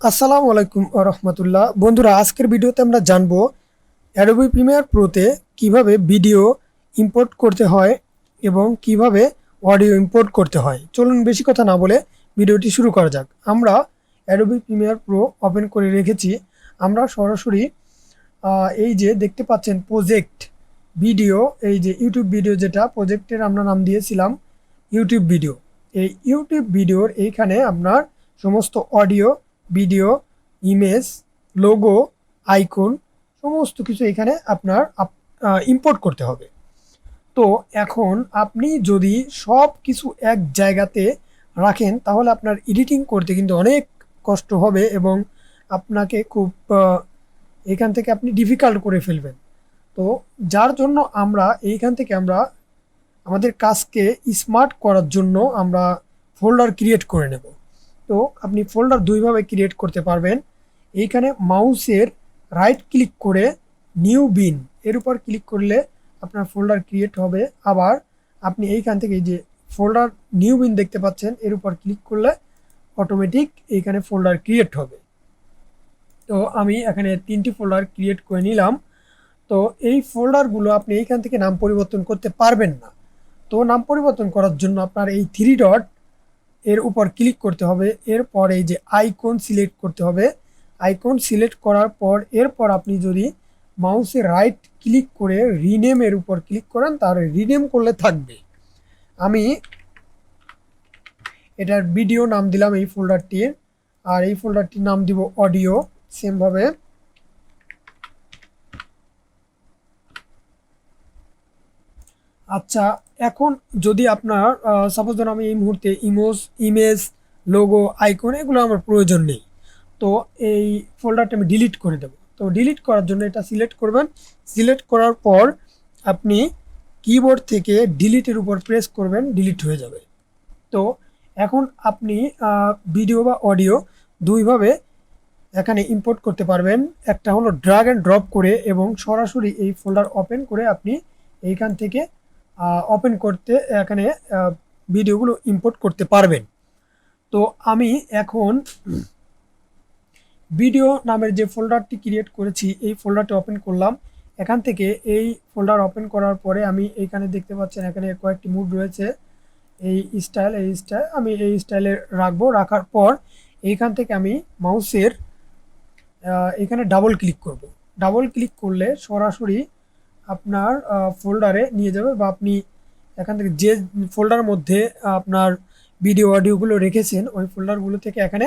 আসসালামু আলাইকুম রহমতুল্লাহ। বন্ধুরা, আজকের ভিডিওতে আমরা জানবো অ্যাডোবি প্রিমিয়ার প্রোতে কিভাবে ভিডিও ইম্পোর্ট করতে হয় এবং কিভাবে অডিও ইম্পোর্ট করতে হয়। চলুন বেশি কথা না বলে ভিডিওটি শুরু করা যাক। আমরা অ্যাডোবি প্রিমিয়ার প্রো ওপেন করে রেখেছি। আমরা সরাসরি এই যে দেখতে পাচ্ছেন প্রজেক্ট ভিডিও, এই যে ইউটিউব ভিডিও, যেটা প্রজেক্টের আমরা নাম দিয়েছিলাম ইউটিউব ভিডিও। এই ইউটিউব ভিডিওর এইখানে আপনার সমস্ত audio, video, image, logo, icon সমস্ত কিছু এখানে আপনার ইম্পোর্ট করতে হবে। তো এখন আপনি যদি সব কিছু এক জায়গাতে রাখেন তাহলে আপনার এডিটিং করতে কিন্তু অনেক কষ্ট হবে এবং আপনাকে খুব এখান থেকে আপনি ডিফিকাল্ট করে ফেলবেন। তো যার জন্য আমরা এইখান থেকে আমরা আমাদের কাজকে স্মার্ট করার জন্য আমরা ফোল্ডার ক্রিয়েট করে নেব। তো আপনি ফোল্ডার দুইভাবে ক্রিয়েট করতে পারবেন। এইখানে মাউসের রাইট ক্লিক করে নিউ বিন এর উপর ক্লিক করলে আপনার ফোল্ডার ক্রিয়েট হবে। আবার আপনি এইখান থেকে এই যে ফোল্ডার নিউ বিন দেখতে পাচ্ছেন, এর উপর ক্লিক করলে অটোমেটিক এইখানে ফোল্ডার ক্রিয়েট হবে। তো আমি এখানে 3টি ফোল্ডার ক্রিয়েট করে নিলাম। তো এই ফোল্ডারগুলো আপনি এইখান থেকে নাম পরিবর্তন করতে পারবেন না। তো নাম পরিবর্তন করার জন্য আপনার এই 3 ডট এর উপর ক্লিক করতে হবে। এরপর এই যে আইকন সিলেক্ট করতে হবে। আইকন সিলেক্ট করার পর এরপর আপনি যদি মাউসে রাইট ক্লিক করে রিনেমের উপর ক্লিক করেন তাহলে রিনেম করলে থাকবে। আমি এটার ভিডিও নাম দিলাম এই ফোল্ডারটির, আর এই ফোল্ডারটির নাম দিব অডিও। সেমভাবে আচ্ছা, এখন যদি আপনার সাপোজ ধরুন আমি এই মুহূর্তে ইমেজ, লোগো, আইকন এগুলো আমার প্রয়োজন নেই, তো এই ফোল্ডারটা আমি ডিলিট করে দেব। তো ডিলিট করার জন্য এটা সিলেক্ট করবেন। সিলেক্ট করার পর আপনি কিবোর্ড থেকে ডিলিটের উপর প্রেস করবেন, ডিলিট হয়ে যাবে। তো এখন আপনি ভিডিও বা অডিও দুইভাবে এখানে ইম্পোর্ট করতে পারবেন। একটা হলো ড্র্যাগ অ্যান্ড ড্রপ করে এবং সরাসরি এই ফোল্ডার ওপেন করে আপনি এইখান থেকে ওপেন করতে এখানে ভিডিওগুলো ইম্পোর্ট করতে পারবেন। তো আমি এখন ভিডিও নামের যে ফোল্ডারটি ক্রিয়েট করেছি এই ফোল্ডারটি ওপেন করলাম। এখান থেকে এই ফোল্ডার ওপেন করার পরে আমি এইখানে দেখতে পাচ্ছেন এখানে কয়েকটি মুড রয়েছে। এই স্টাইল আমি এই স্টাইলে রাখবো। রাখার পর এইখান থেকে আমি মাউসের এখানে ডাবল ক্লিক করব। ডাবল ক্লিক করলে সরাসরি আপনার ফোল্ডারে নিয়ে যাবে, বা আপনি এখান থেকে যে ফোল্ডার মধ্যে আপনার ভিডিও অডিওগুলো রেখেছেন ওই ফোল্ডারগুলো থেকে এখানে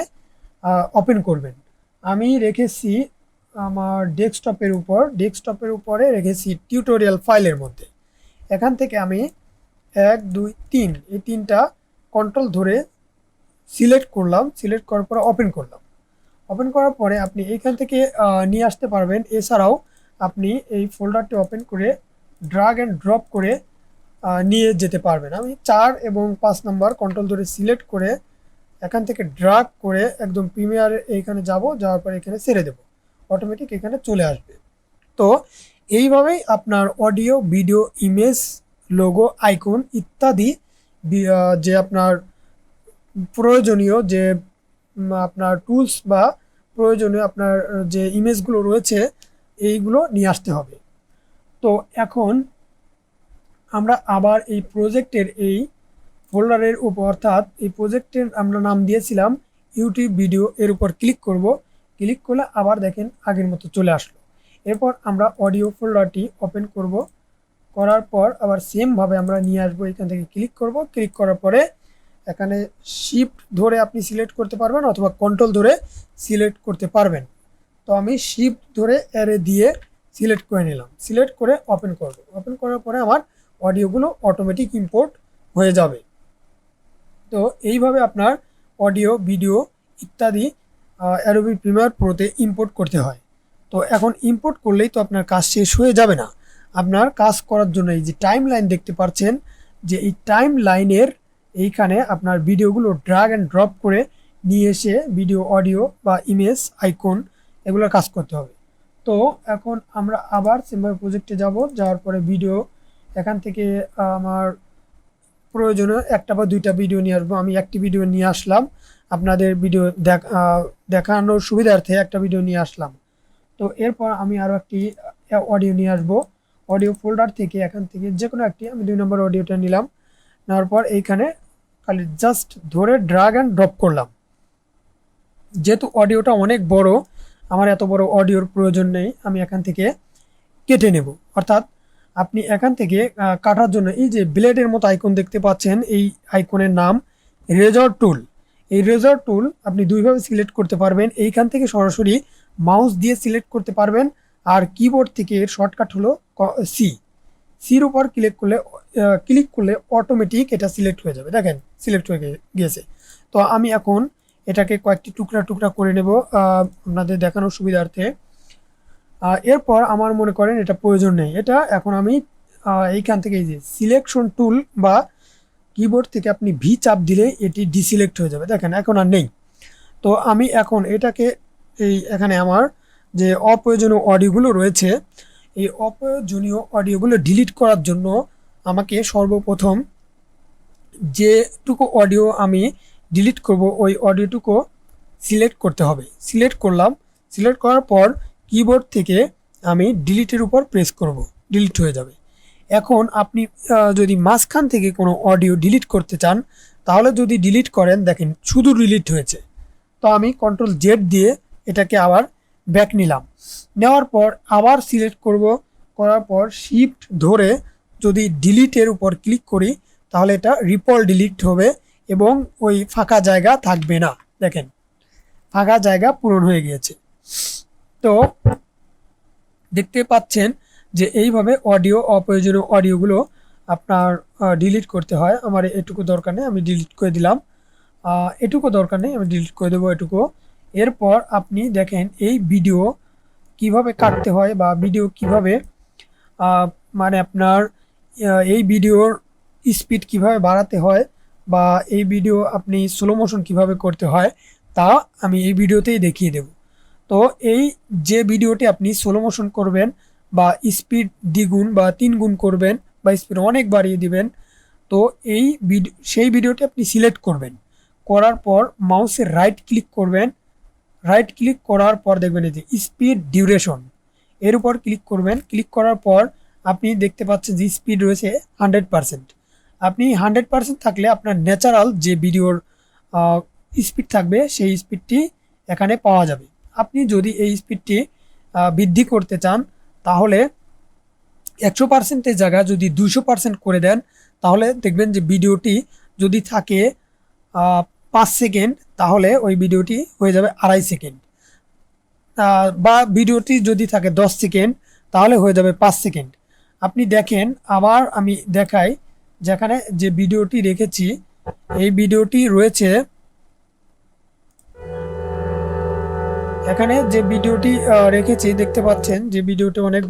ওপেন করবেন। আমি রেখেছি আমার ডেস্কটপের উপরে রেখেছি টিউটোরিয়াল ফাইলের মধ্যে। এখান থেকে আমি 1 2 3 এই 3টা কন্ট্রোল ধরে সিলেক্ট করলাম। সিলেক্ট করার পরে ওপেন করলাম। ওপেন করার পরে আপনি এইখান থেকে নিয়ে আসতে পারবেন। এছাড়াও আপনি এই ফোল্ডারটি ওপেন করে ড্র্যাগ অ্যান্ড ড্রপ করে নিয়ে যেতে পারবেন। আমি 4 এবং 5 নাম্বার কন্ট্রোল ধরে সিলেক্ট করে এখান থেকে ড্র্যাগ করে একদম প্রিমিয়ারে এইখানে যাওয়ার পরে এখানে ছেড়ে দেব, অটোমেটিক এখানে চলে আসবে। তো এইভাবেই আপনার audio, video, image, logo, icon ইত্যাদি যে আপনার প্রয়োজনীয় যে আপনার টুলস বা প্রয়োজনীয় আপনার যে ইমেজগুলো রয়েছে এইগুলো নিয়ে আসতে হবে। তো এখন আমরা আবার এই প্রজেক্টের এই ফোল্ডারের উপর, অর্থাৎ এই প্রজেক্টের আমরা নাম দিয়েছিলাম ইউটিউব ভিডিও, এর উপর ক্লিক করব। ক্লিক করলে আবার দেখেন আগের মতো চলে আসলো। এরপর আমরা অডিও ফোল্ডারটি ওপেন করব। করার পর আবার সেমভাবে আমরা নিয়ে আসবো। এখান থেকে ক্লিক করব। ক্লিক করার পরে এখানে শিফট ধরে আপনি সিলেক্ট করতে পারবেন অথবা কন্ট্রোল ধরে সিলেক্ট করতে পারবেন। তো আমি শিফট ধরে অ্যারে দিয়ে সিলেক্ট করে নিলাম। সিলেক্ট করে ওপেন করব। ওপেন করার পরে আমার অডিওগুলো অটোমেটিক ইম্পোর্ট হয়ে যাবে। তো এইভাবে আপনার অডিও, ভিডিও ইত্যাদি অ্যাডোবি প্রিমিয়ার প্রোতে ইম্পোর্ট করতে হয়। তো এখন ইম্পোর্ট করলেই তো আপনার কাজ শেষ হয়ে যাবে না। আপনার কাজ করার জন্য এই যে টাইম লাইন দেখতে পাচ্ছেন, যে এই টাইম লাইনের এইখানে আপনার ভিডিওগুলো ড্র্যাগ অ্যান্ড ড্রপ করে নিয়ে এসে ভিডিও, অডিও বা ইমেজ, আইকন এগুলোর কাজ করতে হবে। তো এখন আমরা আবার সিম্বল প্রজেক্টে যাওয়ার পরে ভিডিও এখান থেকে আমার প্রয়োজনে একটা বা দুইটা ভিডিও নিয়ে আসবো। আমি একটি ভিডিও নিয়ে আসলাম, আপনাদের ভিডিও দেখানোর সুবিধার্থে একটা ভিডিও নিয়ে আসলাম। তো এরপর আমি আরও একটি অডিও নিয়ে আসবো। অডিও ফোল্ডার থেকে এখান থেকে যে কোনো একটি আমি 2 নম্বর অডিওটা নিলাম। নেওয়ার পর এইখানে খালি জাস্ট ধরে ড্রাগ অ্যান্ড ড্রপ করলাম। যেহেতু অডিওটা অনেক বড়, আমার এত বড় অডিওর প্রয়োজন নেই, আমি এখান থেকে কেটে নেব। অর্থাৎ আপনি এখান থেকে কাটার জন্য এই যে ব্লেডের মতো আইকন দেখতে পাচ্ছেন, এই আইকনের নাম রেজর টুল। এই রেজর টুল আপনি দুইভাবে সিলেক্ট করতে পারবেন। এইখান থেকে সরাসরি মাউস দিয়ে সিলেক্ট করতে পারবেন, আর কিবোর্ড থেকে এর শর্টকাট হলো সির উপর ক্লিক করলে অটোমেটিক এটা সিলেক্ট হয়ে যাবে। দেখেন সিলেক্ট হয়ে গিয়েছে। তো আমি এখন এটাকে কয়েকটি টুকরা টুকরা করে নেব আপনাদের দেখানোর সুবিধার্থে। এরপর আমার মনে করেন এটা প্রয়োজন নেই, এটা এখন আমি এইখান থেকে এই যে সিলেকশন টুল বা কিবোর্ড থেকে আপনি ভি চাপ দিলে এটি ডিসিলেক্ট হয়ে যাবে। দেখেন এখন আর নেই। তো আমি এখন এটাকে এখানে আমার যে অপ্রয়োজনীয় অডিওগুলো রয়েছে, এই অপ্রয়োজনীয় অডিওগুলো ডিলিট করার জন্য আমাকে সর্বপ্রথম যেটুকু অডিও আমি ডিলিট করব ওই অডিওটুকু সিলেক্ট করতে হবে। সিলেক্ট করলাম। সিলেক্ট করার পর কিবোর্ড থেকে আমি ডিলিটের উপর প্রেস করব, ডিলিট হয়ে যাবে। এখন আপনি যদি মাঝখান থেকে কোনো অডিও ডিলিট করতে চান, তাহলে যদি ডিলিট করেন দেখেন শুধু ডিলিট হয়েছে। তো আমি কন্ট্রোল জেড দিয়ে এটাকে আবার ব্যাক নিলাম। নেওয়ার পর আবার সিলেক্ট করব, করার পর শিফট ধরে যদি ডিলিটের উপর ক্লিক করি তাহলে এটা রিপল ডিলিট হবে এবং ওই ফাঁকা জায়গা থাকবে না। দেখেন ফাঁকা জায়গা পূরণ হয়ে গিয়েছে। তো দেখতে পাচ্ছেন যে এইভাবে অপ্রয়োজনীয় অডিওগুলো আপনার ডিলিট করতে হয়। আমার এটুকু দরকার নেই, আমি ডিলিট করে দিলাম। এটুকু দরকার নেই, আমি ডিলিট করে দেবো এটুকু। এরপর আপনি দেখেন এই ভিডিও কিভাবে কাটতে হয় বা ভিডিও কিভাবে মানে আপনার এই ভিডিওর স্পিড কিভাবে বাড়াতে হয় বা এই ভিডিও আপনি স্লো মোশন কীভাবে করতে হয় তা আমি এই ভিডিওতেই দেখিয়ে দেব। তো এই যে ভিডিওটি আপনি স্লো মোশন করবেন বা স্পিড দ্বিগুণ বা 3 গুণ করবেন বা স্পিড অনেক বাড়িয়ে দিবেন, তো সেই ভিডিওটি আপনি সিলেক্ট করবেন। করার পর মাউসের রাইট ক্লিক করবেন। রাইট ক্লিক করার পর দেখবেন এই যে স্পিড ডিউরেশন, এর উপর ক্লিক করবেন। ক্লিক করার পর আপনি দেখতে পাচ্ছেন যে স্পিড রয়েছে 100%। আপনি 100% থাকলে আপনার ন্যাচারাল যে ভিডিওর স্পিড থাকবে সেই স্পিডটি এখানে পাওয়া যাবে। আপনি যদি এই স্পিডটি বৃদ্ধি করতে চান তাহলে 100%-এর জায়গায় যদি 200% করে দেন তাহলে দেখবেন যে ভিডিওটি যদি থাকে 5 সেকেন্ড তাহলে ওই ভিডিওটি হয়ে যাবে 2.5 সেকেন্ড, বা ভিডিওটি যদি থাকে 10 সেকেন্ড তাহলে হয়ে যাবে 5 সেকেন্ড। আপনি দেখেন আবার আমি দেখাই, যেখানে যে ভিডিওটি রেখেছি এই ভিডিওটি রয়েছে, এখানে যে ভিডিওটি রেখেছি দেখতে পাচ্ছেন যে ভিডিওটি অনেক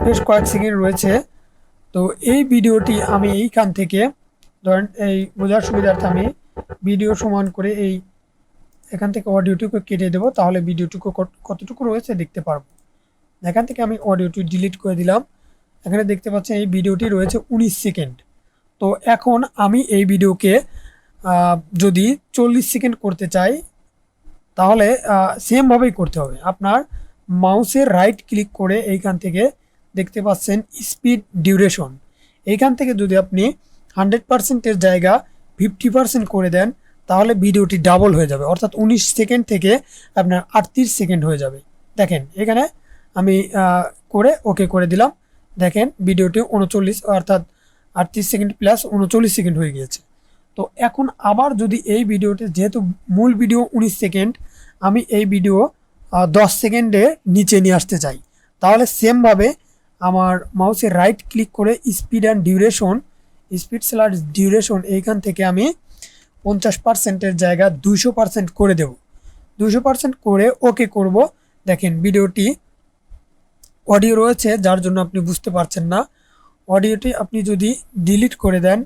বেশ কয়েক সেকেন্ড রয়েছে। তো এই ভিডিওটি আমি এইখান থেকে ধরেন এই বোঝার সুবিধার্থে আমি ভিডিও সমান করে এখান থেকে অডিওটুকু কেটে দেবো, তাহলে ভিডিওটুকু কতটুকু রয়েছে দেখতে পারবো। এখান থেকে আমি অডিওটি ডিলিট করে দিলাম। এখানে দেখতে পাচ্ছেন এই ভিডিওটি রয়েছে 19 সেকেন্ড। তো এখন আমি এই ভিডিওকে যদি 40 সেকেন্ড করতে চাই তাহলে সেমভাবেই করতে হবে। আপনার মাউসের রাইট ক্লিক করে এইখান থেকে দেখতে পাচ্ছেন স্পিড ডিউরেশন, এইখান থেকে যদি আপনি 100%-এর জায়গা 50% করে দেন তাহলে ভিডিওটি ডাবল হয়ে যাবে, অর্থাৎ 19 সেকেন্ড থেকে আপনার 38 সেকেন্ড হয়ে যাবে। দেখেন এখানে আমি করে ওকে করে দিলাম। দেখেন ভিডিওটি 39 অর্থাৎ 38 সেকেন্ড প্লাস 39 সেকেন্ড হয়ে গিয়েছে। তো এখন আবার যদি এই ভিডিওতে যেহেতু মূল ভিডিও 19 সেকেন্ড, আমি এই ভিডিও 10 সেকেন্ডে নিচে নিয়ে আসতে চাই, তাহলে সেমভাবে আমার মাউসের রাইট ক্লিক করে speed and duration, speed slash duration এইখান থেকে আমি 50%-এর জায়গা 200% করে দেব। 200% করে ওকে করব। দেখেন ভিডিওটি অডিও রয়েছে যার জন্য আপনি বুঝতে পারছেন না। অডিওটি আপনি যদি ডিলিট করে দেন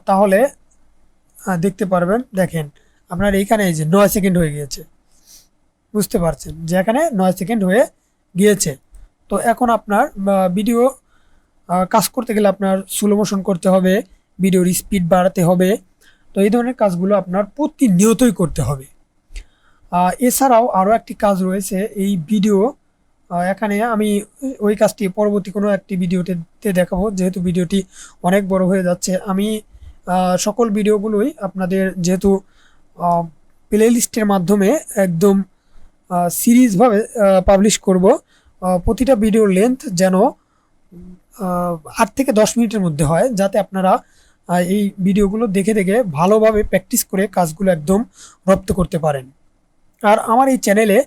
তাহলে দেখতে পারবেন। দেখেন আপনার এইখানে এই যে 9 সেকেন্ড হয়ে গিয়েছে, বুঝতে পারছেন যে এখানে 9 সেকেন্ড হয়ে গিয়েছে। তো এখন আপনার ভিডিও কাজ করতে গেলে আপনার স্লো মোশন করতে হবে, ভিডিওর স্পিড বাড়াতে হবে। তো এই ধরনের কাজগুলো আপনার প্রতিনিয়তই করতে হবে। এছাড়াও আরও একটি কাজ রয়েছে এই ভিডিও, এখানে আমি ওই কাজটি পরবর্তী কোনো একটি ভিডিওতে দেখাবো, যেহেতু ভিডিওটি অনেক বড় হয়ে যাচ্ছে। আমি সকল ভিডিওগুলোই আপনাদের যেহেতু প্লে লিস্টের মাধ্যমে একদম সিরিজভাবে পাবলিশ করব। প্রতিটা ভিডিওর লেন্থ যেন 8 থেকে 10 মিনিটের মধ্যে হয়, যাতে আপনারা এই ভিডিওগুলো দেখে দেখে ভালোভাবে প্র্যাকটিস করে কাজগুলো একদম রপ্ত করতে পারেন। আর আমার এই চ্যানেলে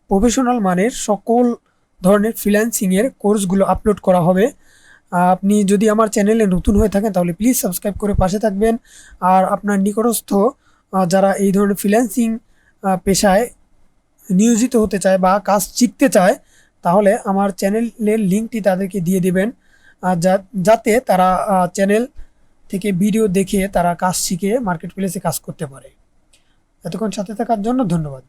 প্রফেশনাল মানের সকল ধরনের ফ্রিল্যান্সিংয়ের কোর্সগুলো আপলোড করা হবে। আপনি যদি আমার চ্যানেলে নতুন হয়ে থাকেন তাহলে প্লিজ সাবস্ক্রাইব করে পাশে থাকবেন। আর আপনার নিকটস্থ যারা এই ধরনের ফ্রিল্যান্সিং পেশায় নিয়োজিত হতে চায় বা কাজ শিখতে চায়, তাহলে আমার চ্যানেলের লিঙ্কটি তাদেরকে দিয়ে দেবেন, যাতে তারা চ্যানেল থেকে ভিডিও দেখে তারা কাজ শিখে মার্কেট প্লেসে কাজ করতে পারে। এতক্ষণ সাথে থাকার জন্য ধন্যবাদ।